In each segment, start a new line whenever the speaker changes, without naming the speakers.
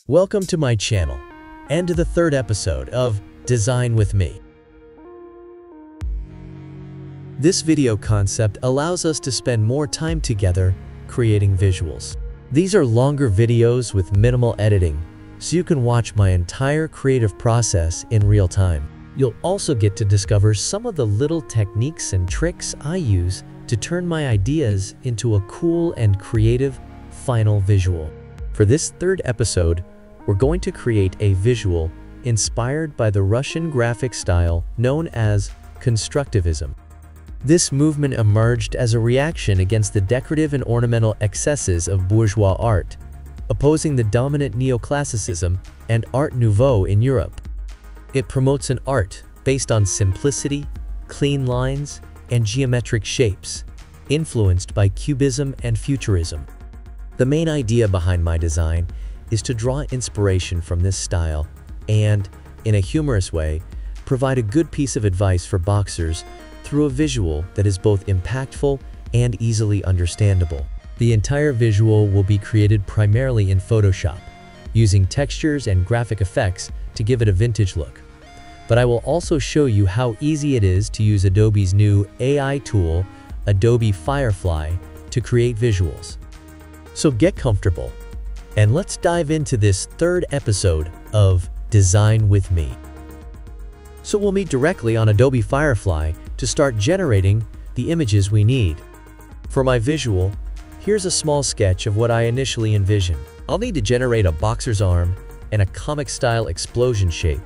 Welcome to my channel, and to the third episode of Design with Me. This video concept allows us to spend more time together creating visuals. These are longer videos with minimal editing, so you can watch my entire creative process in real time. You'll also get to discover some of the little techniques and tricks I use to turn my ideas into a cool and creative final visual. For this third episode, we're going to create a visual inspired by the Russian graphic style known as constructivism. This movement emerged as a reaction against the decorative and ornamental excesses of bourgeois art, opposing the dominant neoclassicism and Art Nouveau in Europe. It promotes an art based on simplicity, clean lines, and geometric shapes, influenced by Cubism and Futurism. The main idea behind my design is to draw inspiration from this style and, in a humorous way, provide a good piece of advice for boxers through a visual that is both impactful and easily understandable. The entire visual will be created primarily in Photoshop, using textures and graphic effects to give it a vintage look. But I will also show you how easy it is to use Adobe's new AI tool, Adobe Firefly, to create visuals. So get comfortable, and let's dive into this third episode of Design with Me. So we'll meet directly on Adobe Firefly to start generating the images we need. For my visual, here's a small sketch of what I initially envisioned. I'll need to generate a boxer's arm and a comic-style explosion shape.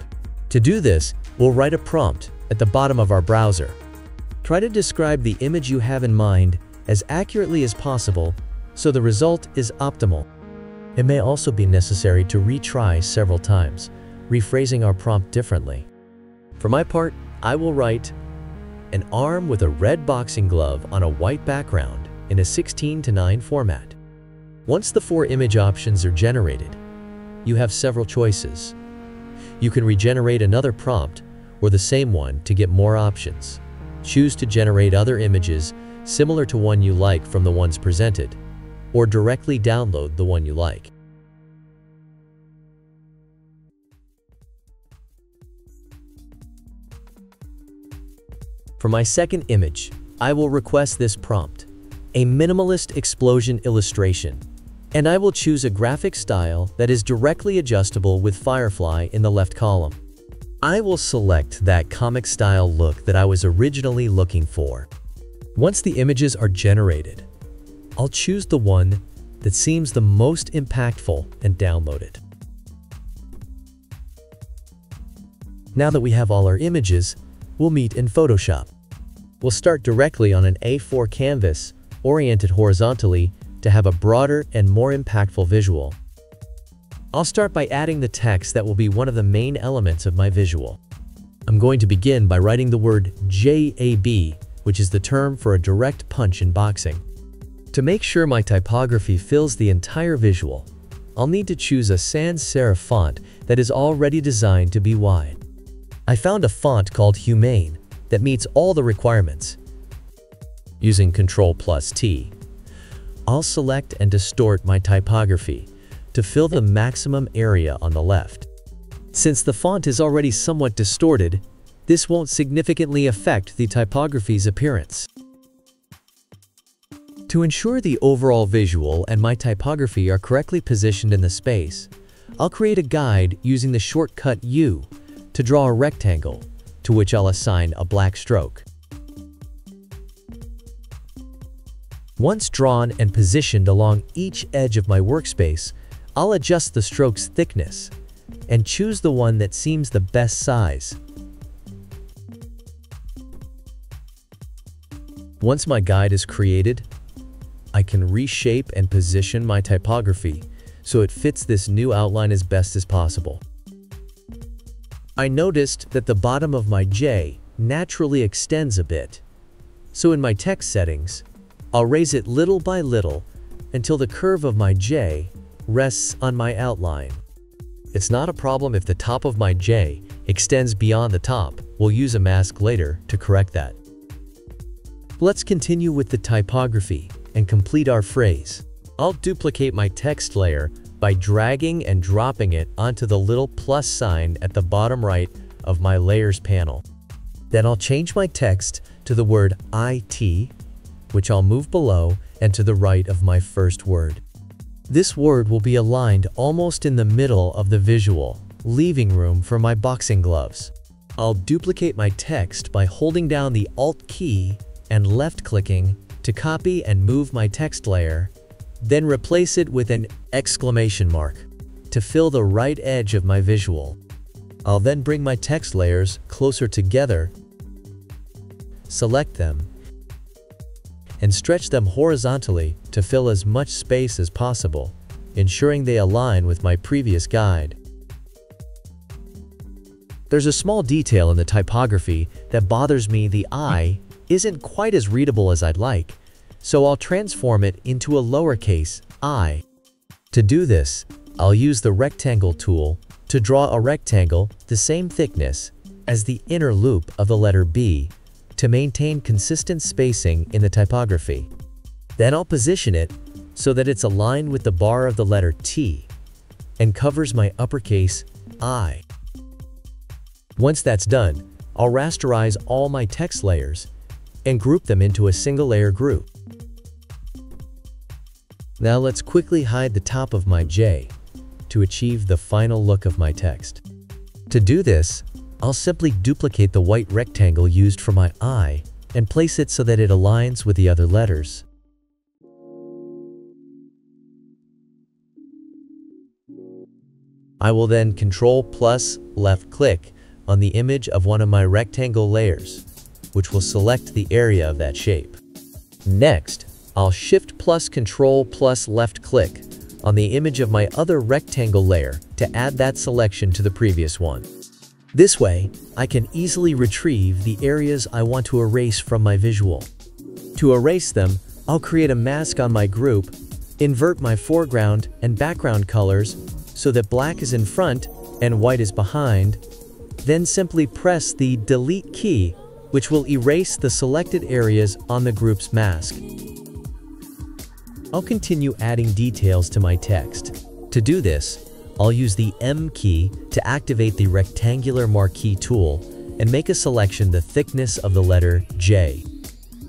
To do this, we'll write a prompt at the bottom of our browser. Try to describe the image you have in mind as accurately as possible so the result is optimal. It may also be necessary to retry several times, rephrasing our prompt differently. For my part, I will write an arm with a red boxing glove on a white background in a 16:9 format. Once the 4 image options are generated, you have several choices. You can regenerate another prompt or the same one to get more options. Choose to generate other images similar to one you like from the ones presented, or directly download the one you like. For my second image, I will request this prompt, a minimalist explosion illustration, and I will choose a graphic style that is directly adjustable with Firefly in the left column. I will select that comic style look that I was originally looking for. Once the images are generated, I'll choose the one that seems the most impactful and download it. Now that we have all our images, we'll meet in Photoshop. We'll start directly on an A4 canvas, oriented horizontally to have a broader and more impactful visual. I'll start by adding the text that will be one of the main elements of my visual. I'm going to begin by writing the word JAB, which is the term for a direct punch in boxing. To make sure my typography fills the entire visual, I'll need to choose a sans serif font that is already designed to be wide. I found a font called Humane that meets all the requirements. Using Ctrl+T, I'll select and distort my typography to fill the maximum area on the left. Since the font is already somewhat distorted, this won't significantly affect the typography's appearance. To ensure the overall visual and my typography are correctly positioned in the space, I'll create a guide using the shortcut U to draw a rectangle, to which I'll assign a black stroke. Once drawn and positioned along each edge of my workspace, I'll adjust the stroke's thickness and choose the one that seems the best size. Once my guide is created, I can reshape and position my typography so it fits this new outline as best as possible. I noticed that the bottom of my J naturally extends a bit, so in my text settings, I'll raise it little by little until the curve of my J rests on my outline. It's not a problem if the top of my J extends beyond the top. We'll use a mask later to correct that. Let's continue with the typography and complete our phrase. I'll duplicate my text layer by dragging and dropping it onto the little plus sign at the bottom right of my Layers panel. Then I'll change my text to the word IT, which I'll move below and to the right of my first word. This word will be aligned almost in the middle of the visual, leaving room for my boxing gloves. I'll duplicate my text by holding down the Alt key and left-clicking to copy and move my text layer, then replace it with an exclamation mark to fill the right edge of my visual. I'll then bring my text layers closer together, select them, and stretch them horizontally to fill as much space as possible, ensuring they align with my previous guide. There's a small detail in the typography that bothers me. The I isn't quite as readable as I'd like, so I'll transform it into a lowercase I. To do this, I'll use the rectangle tool to draw a rectangle the same thickness as the inner loop of the letter B to maintain consistent spacing in the typography. Then I'll position it so that it's aligned with the bar of the letter T and covers my uppercase I. Once that's done, I'll rasterize all my text layers and group them into a single layer group. Now let's quickly hide the top of my J to achieve the final look of my text. To do this, I'll simply duplicate the white rectangle used for my I and place it so that it aligns with the other letters. I will then Ctrl+ left-click on the image of one of my rectangle layers, which will select the area of that shape. Next, I'll Shift+ Ctrl+ left-click on the image of my other rectangle layer to add that selection to the previous one. This way, I can easily retrieve the areas I want to erase from my visual. To erase them, I'll create a mask on my group, invert my foreground and background colors so that black is in front and white is behind, then simply press the Delete key, which will erase the selected areas on the group's mask. I'll continue adding details to my text. To do this, I'll use the M key to activate the rectangular marquee tool and make a selection the thickness of the letter J.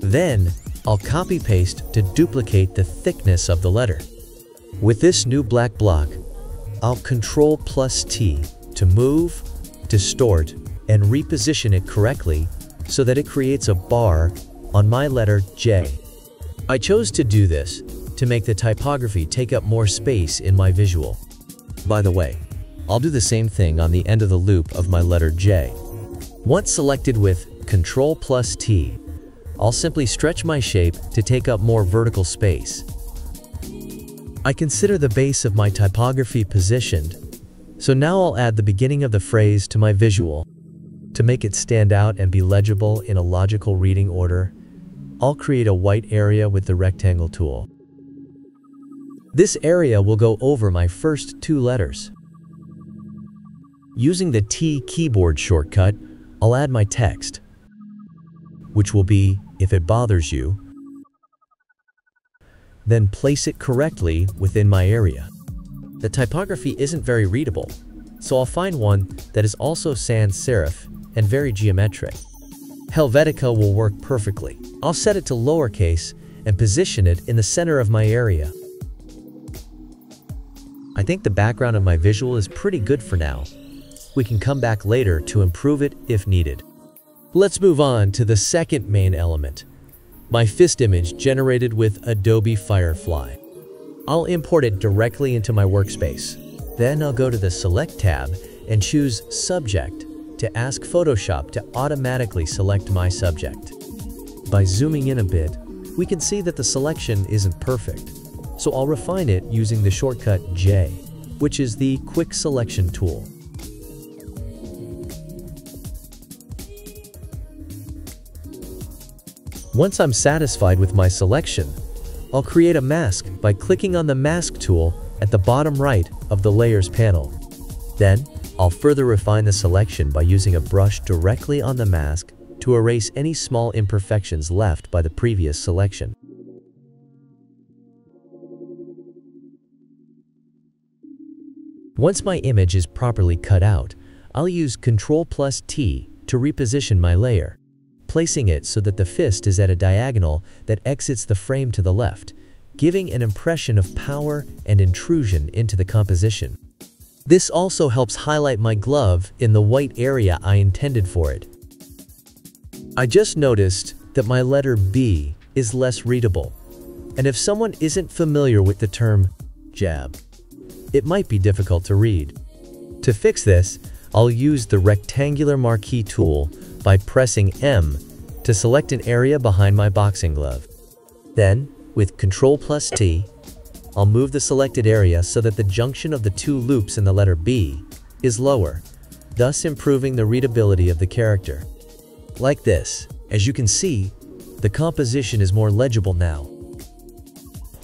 Then, I'll copy-paste to duplicate the thickness of the letter. With this new black block, I'll Ctrl+T to move, distort, and reposition it correctly so that it creates a bar on my letter J. I chose to do this to make the typography take up more space in my visual. By the way, I'll do the same thing on the end of the loop of my letter J. Once selected with Ctrl+T, I'll simply stretch my shape to take up more vertical space. I consider the base of my typography positioned, so now I'll add the beginning of the phrase to my visual. To make it stand out and be legible in a logical reading order, I'll create a white area with the rectangle tool. This area will go over my first two letters. Using the T keyboard shortcut, I'll add my text, which will be, "If it bothers you," then place it correctly within my area. The typography isn't very readable, so I'll find one that is also sans serif and very geometric. Helvetica will work perfectly. I'll set it to lowercase and position it in the center of my area. I think the background of my visual is pretty good for now. We can come back later to improve it if needed. Let's move on to the second main element, my fist image generated with Adobe Firefly. I'll import it directly into my workspace. Then I'll go to the Select tab and choose Subject to ask Photoshop to automatically select my subject. By zooming in a bit, we can see that the selection isn't perfect, so I'll refine it using the shortcut J, which is the Quick Selection tool. Once I'm satisfied with my selection, I'll create a mask by clicking on the Mask tool at the bottom right of the Layers panel. Then, I'll further refine the selection by using a brush directly on the mask to erase any small imperfections left by the previous selection. Once my image is properly cut out, I'll use Ctrl+T to reposition my layer, placing it so that the fist is at a diagonal that exits the frame to the left, giving an impression of power and intrusion into the composition. This also helps highlight my glove in the white area I intended for it. I just noticed that my letter B is less readable, and if someone isn't familiar with the term jab, it might be difficult to read. To fix this, I'll use the rectangular marquee tool by pressing M to select an area behind my boxing glove. Then, with Ctrl+T, I'll move the selected area so that the junction of the two loops in the letter B is lower, thus improving the readability of the character. Like this, as you can see, the composition is more legible now.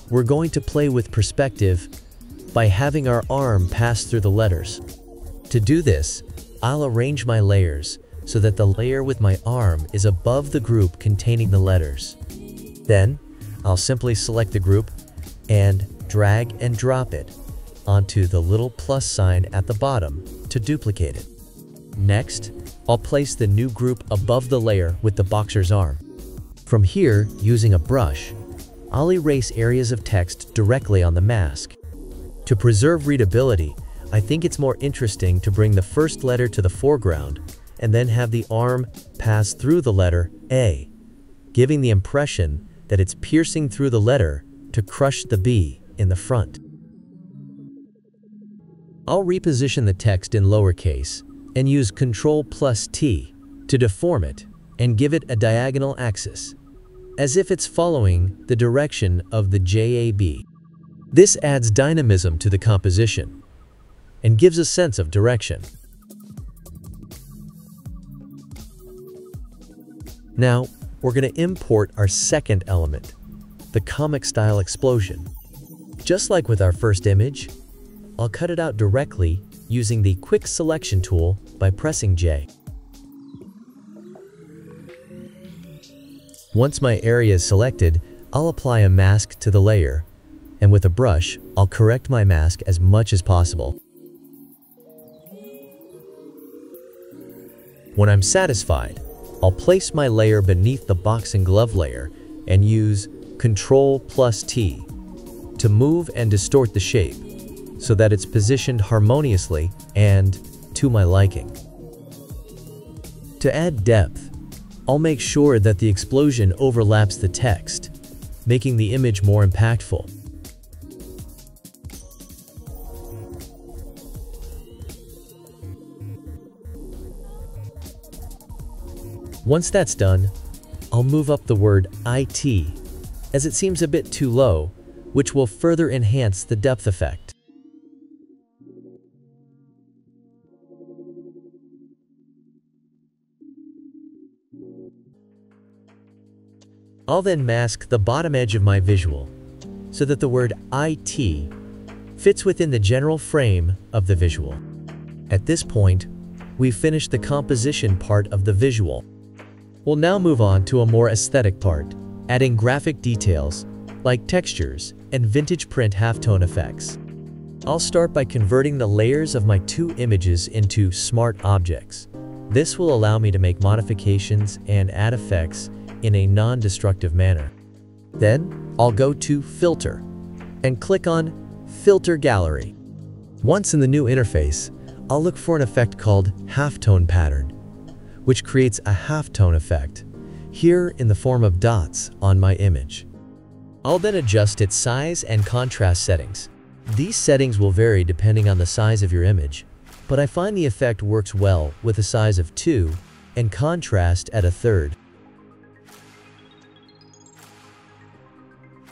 We're going to play with perspective by having our arm pass through the letters. To do this, I'll arrange my layers so that the layer with my arm is above the group containing the letters. Then, I'll simply select the group and drag and drop it onto the little plus sign at the bottom to duplicate it. Next, I'll place the new group above the layer with the boxer's arm. From here, using a brush, I'll erase areas of text directly on the mask. To preserve readability, I think it's more interesting to bring the first letter to the foreground and then have the arm pass through the letter A, giving the impression that it's piercing through the letter to crush the B in the front. I'll reposition the text in lowercase and use Ctrl+T to deform it and give it a diagonal axis, as if it's following the direction of the JAB. This adds dynamism to the composition and gives a sense of direction. Now, we're going to import our second element, the comic style explosion. Just like with our first image, I'll cut it out directly using the quick selection tool by pressing J. Once my area is selected, I'll apply a mask to the layer, and with a brush, I'll correct my mask as much as possible. When I'm satisfied, I'll place my layer beneath the boxing glove layer and use Ctrl+T to move and distort the shape so that it's positioned harmoniously and to my liking. To add depth, I'll make sure that the explosion overlaps the text, making the image more impactful. Once that's done, I'll move up the word IT, as it seems a bit too low, which will further enhance the depth effect. I'll then mask the bottom edge of my visual so that the word IT fits within the general frame of the visual. At this point, we've finished the composition part of the visual. We'll now move on to a more aesthetic part, adding graphic details like textures and vintage print halftone effects. I'll start by converting the layers of my two images into smart objects. This will allow me to make modifications and add effects in a non-destructive manner. Then, I'll go to Filter and click on Filter Gallery. Once in the new interface, I'll look for an effect called Halftone Pattern, which creates a halftone effect, here in the form of dots on my image. I'll then adjust its size and contrast settings. These settings will vary depending on the size of your image, but I find the effect works well with a size of 2 and contrast at 1/3.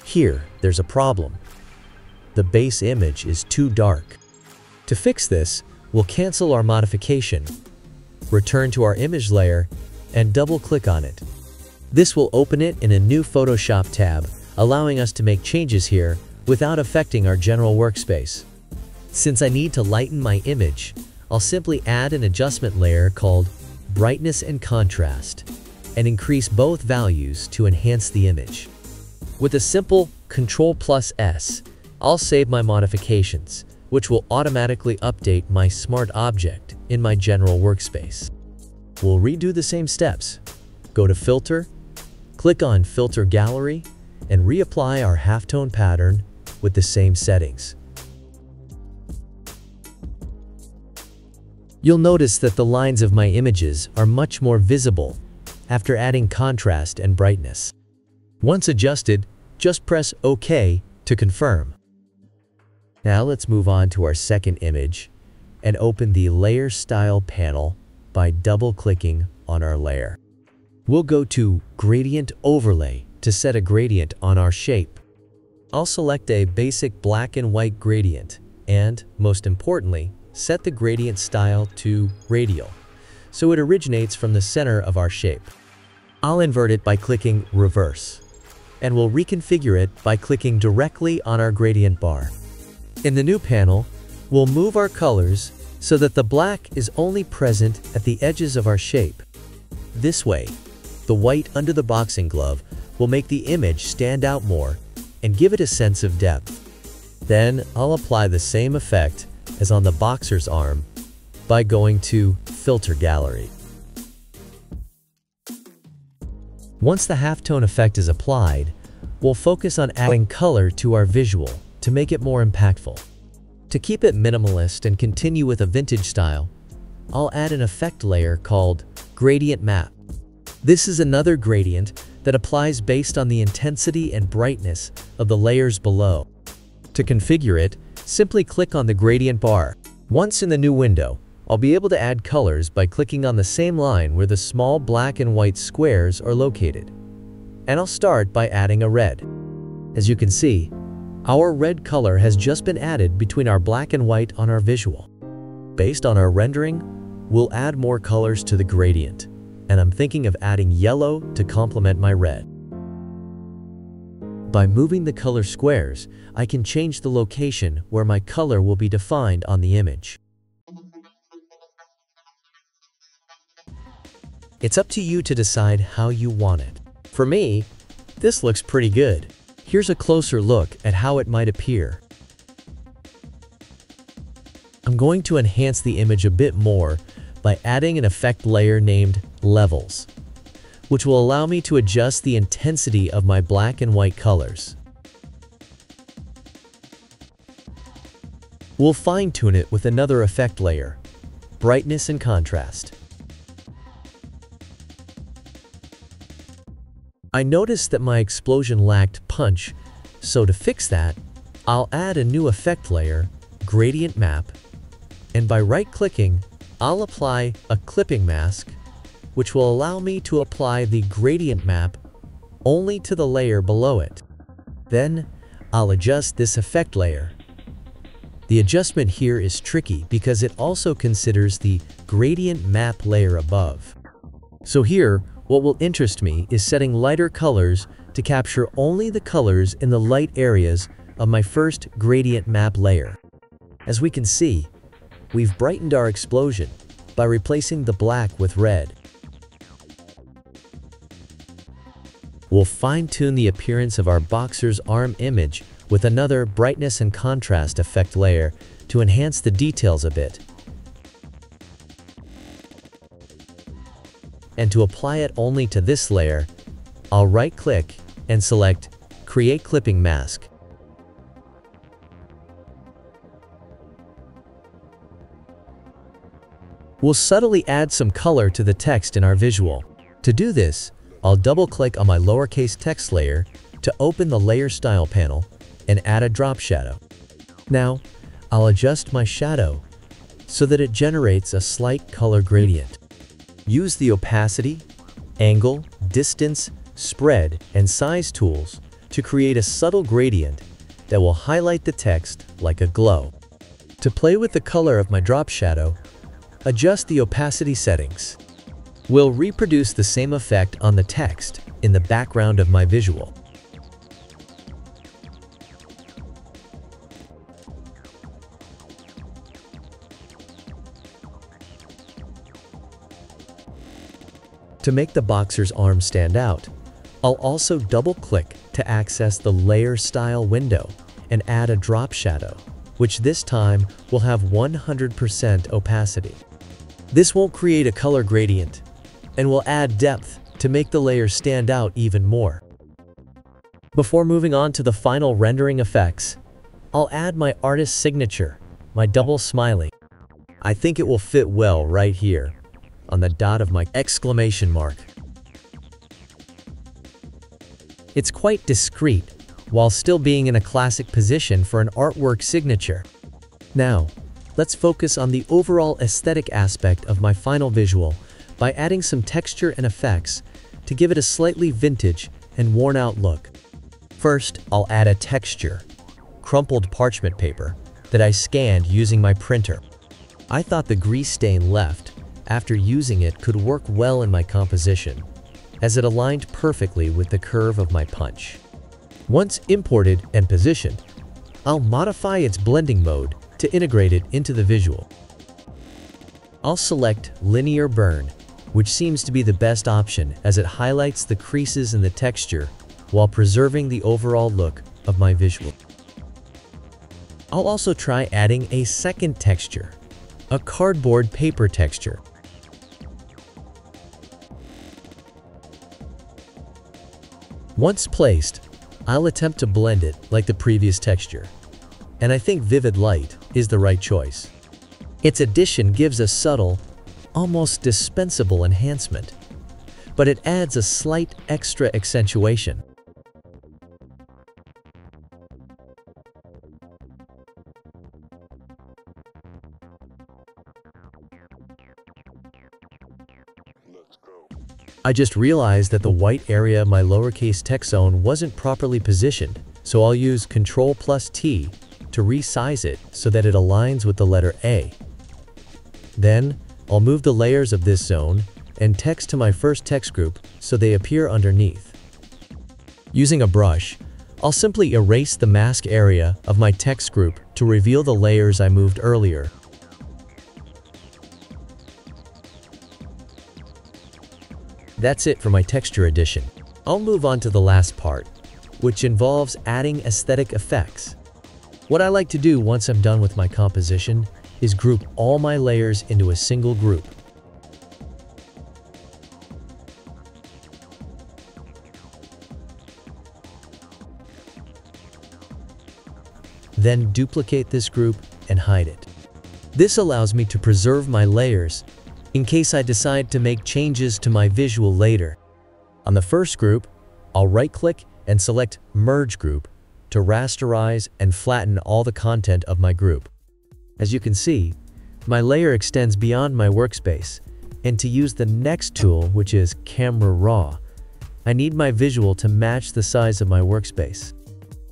Here, there's a problem. The base image is too dark. To fix this, we'll cancel our modification, return to our image layer, and double-click on it. This will open it in a new Photoshop tab, allowing us to make changes here without affecting our general workspace. Since I need to lighten my image, I'll simply add an adjustment layer called Brightness and Contrast, and increase both values to enhance the image. With a simple Ctrl+S, I'll save my modifications, which will automatically update my smart object in my general workspace. We'll redo the same steps. Go to Filter, click on Filter Gallery, and reapply our halftone pattern with the same settings. You'll notice that the lines of my images are much more visible after adding contrast and brightness. Once adjusted, just press OK to confirm. Now let's move on to our second image and open the Layer Style panel by double-clicking on our layer. We'll go to Gradient Overlay to set a gradient on our shape. I'll select a basic black and white gradient and, most importantly, set the gradient style to radial, so it originates from the center of our shape. I'll invert it by clicking Reverse, and we'll reconfigure it by clicking directly on our gradient bar. In the new panel, we'll move our colors so that the black is only present at the edges of our shape. This way, the white under the boxing glove will make the image stand out more and give it a sense of depth. Then I'll apply the same effect as on the boxer's arm by going to Filter Gallery. Once the halftone effect is applied, we'll focus on adding color to our visual to make it more impactful. To keep it minimalist and continue with a vintage style, I'll add an effect layer called Gradient Map. This is another gradient that applies based on the intensity and brightness of the layers below. To configure it, simply click on the gradient bar. Once in the new window, I'll be able to add colors by clicking on the same line where the small black and white squares are located. And I'll start by adding a red. As you can see, our red color has just been added between our black and white on our visual. Based on our rendering, we'll add more colors to the gradient, and I'm thinking of adding yellow to complement my red. By moving the color squares, I can change the location where my color will be defined on the image. It's up to you to decide how you want it. For me, this looks pretty good. Here's a closer look at how it might appear. I'm going to enhance the image a bit more by adding an effect layer named Levels, which will allow me to adjust the intensity of my black and white colors. We'll fine-tune it with another effect layer, Brightness and Contrast. I noticed that my explosion lacked punch, so to fix that, I'll add a new effect layer, Gradient Map, and by right-clicking, I'll apply a clipping mask, which will allow me to apply the gradient map only to the layer below it. Then, I'll adjust this effect layer. The adjustment here is tricky because it also considers the gradient map layer above. So here, what will interest me is setting lighter colors to capture only the colors in the light areas of my first gradient map layer. As we can see, we've brightened our explosion by replacing the black with red. We'll fine-tune the appearance of our boxer's arm image with another brightness and contrast effect layer to enhance the details a bit. And to apply it only to this layer, I'll right-click and select Create Clipping Mask. We'll subtly add some color to the text in our visual. To do this, I'll double-click on my lowercase text layer to open the Layer Style panel and add a drop shadow. Now, I'll adjust my shadow so that it generates a slight color gradient. Use the opacity, angle, distance, spread, and size tools to create a subtle gradient that will highlight the text like a glow. To play with the color of my drop shadow, adjust the opacity settings. We'll reproduce the same effect on the text in the background of my visual. To make the boxer's arm stand out, I'll also double-click to access the Layer Style window and add a drop shadow. which this time will have 100% opacity. This won't create a color gradient and will add depth to make the layer stand out even more. Before moving on to the final rendering effects, I'll add my artist's signature, my double smiley. I think it will fit well right here, on the dot of my exclamation mark. It's quite discreet, while still being in a classic position for an artwork signature. Now, let's focus on the overall aesthetic aspect of my final visual by adding some texture and effects to give it a slightly vintage and worn-out look. First, I'll add a texture, crumpled parchment paper, that I scanned using my printer. I thought the grease stain left after using it could work well in my composition, as it aligned perfectly with the curve of my punch. Once imported and positioned, I'll modify its blending mode to integrate it into the visual. I'll select Linear Burn, which seems to be the best option as it highlights the creases in the texture while preserving the overall look of my visual. I'll also try adding a second texture, a cardboard paper texture. Once placed, I'll attempt to blend it like the previous texture, and I think Vivid Light is the right choice. Its addition gives a subtle, almost dispensable enhancement, but it adds a slight extra accentuation. I just realized that the white area of my lowercase text zone wasn't properly positioned, so I'll use Ctrl+T to resize it so that it aligns with the letter A. Then, I'll move the layers of this zone and text to my first text group so they appear underneath. Using a brush, I'll simply erase the mask area of my text group to reveal the layers I moved earlier. That's it for my texture addition. I'll move on to the last part, which involves adding aesthetic effects. What I like to do once I'm done with my composition is group all my layers into a single group. Then duplicate this group and hide it. This allows me to preserve my layers in case I decide to make changes to my visual later. On the first group, I'll right-click and select Merge Group to rasterize and flatten all the content of my group. As you can see, my layer extends beyond my workspace, and to use the next tool, which is Camera Raw, I need my visual to match the size of my workspace.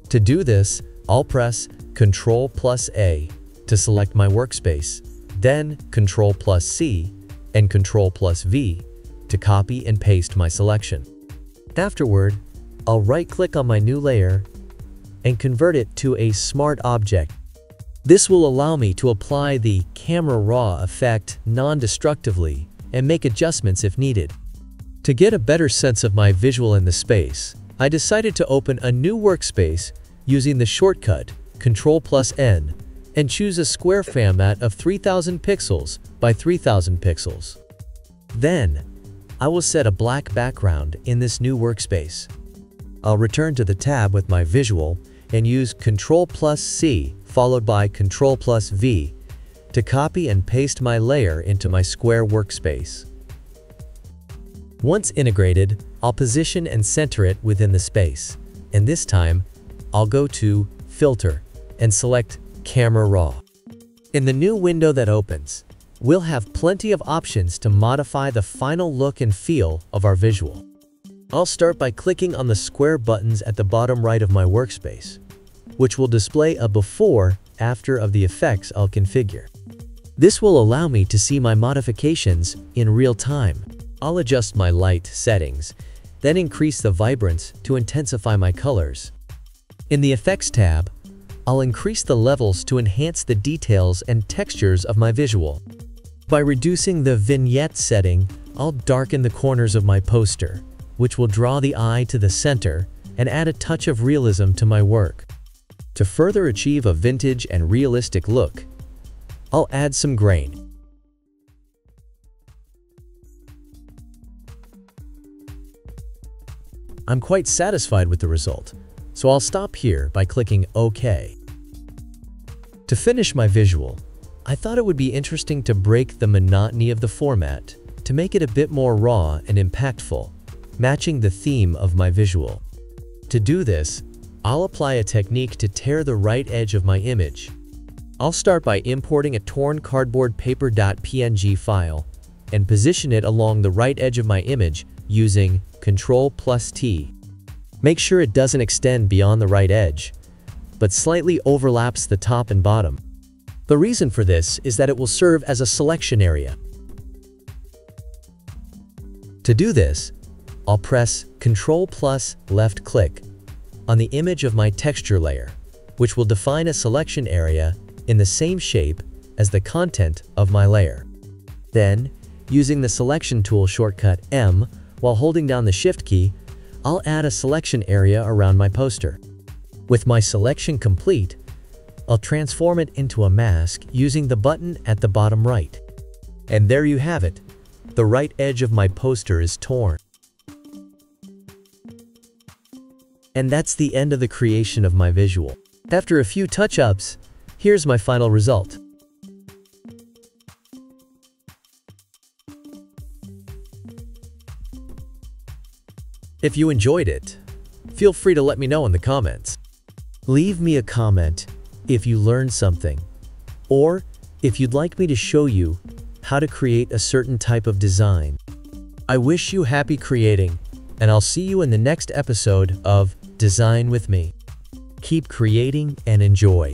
To do this, I'll press Ctrl+A to select my workspace, then Ctrl+C and Ctrl+V to copy and paste my selection. Afterward, I'll right-click on my new layer and convert it to a smart object. This will allow me to apply the Camera Raw effect non-destructively and make adjustments if needed. To get a better sense of my visual in the space, I decided to open a new workspace using the shortcut Ctrl+N and choose a square format of 3000 pixels by 3000 pixels. Then, I will set a black background in this new workspace. I'll return to the tab with my visual and use Ctrl+C followed by Ctrl+V to copy and paste my layer into my square workspace. Once integrated, I'll position and center it within the space, and this time, I'll go to Filter and select Camera Raw. In the new window that opens, we'll have plenty of options to modify the final look and feel of our visual. I'll start by clicking on the square buttons at the bottom right of my workspace, which will display a before/after of the effects I'll configure. This will allow me to see my modifications in real time. I'll adjust my light settings, then increase the vibrance to intensify my colors. In the Effects tab, I'll increase the levels to enhance the details and textures of my visual. By reducing the vignette setting, I'll darken the corners of my poster, which will draw the eye to the center and add a touch of realism to my work. To further achieve a vintage and realistic look, I'll add some grain. I'm quite satisfied with the result, so I'll stop here by clicking OK. To finish my visual, I thought it would be interesting to break the monotony of the format to make it a bit more raw and impactful, matching the theme of my visual. To do this, I'll apply a technique to tear the right edge of my image. I'll start by importing a torn cardboard paper.png file and position it along the right edge of my image using Ctrl+T. Make sure it doesn't extend beyond the right edge, but slightly overlaps the top and bottom. The reason for this is that it will serve as a selection area. To do this, I'll press Ctrl+ left click on the image of my texture layer, which will define a selection area in the same shape as the content of my layer. Then, using the selection tool shortcut M while holding down the Shift key, I'll add a selection area around my poster. With my selection complete, I'll transform it into a mask using the button at the bottom right. And there you have it. The right edge of my poster is torn. And that's the end of the creation of my visual. After a few touch-ups, here's my final result. If you enjoyed it, feel free to let me know in the comments. Leave me a comment if you learned something, or if you'd like me to show you how to create a certain type of design. I wish you happy creating, and I'll see you in the next episode of Design with Me. Keep creating and enjoy.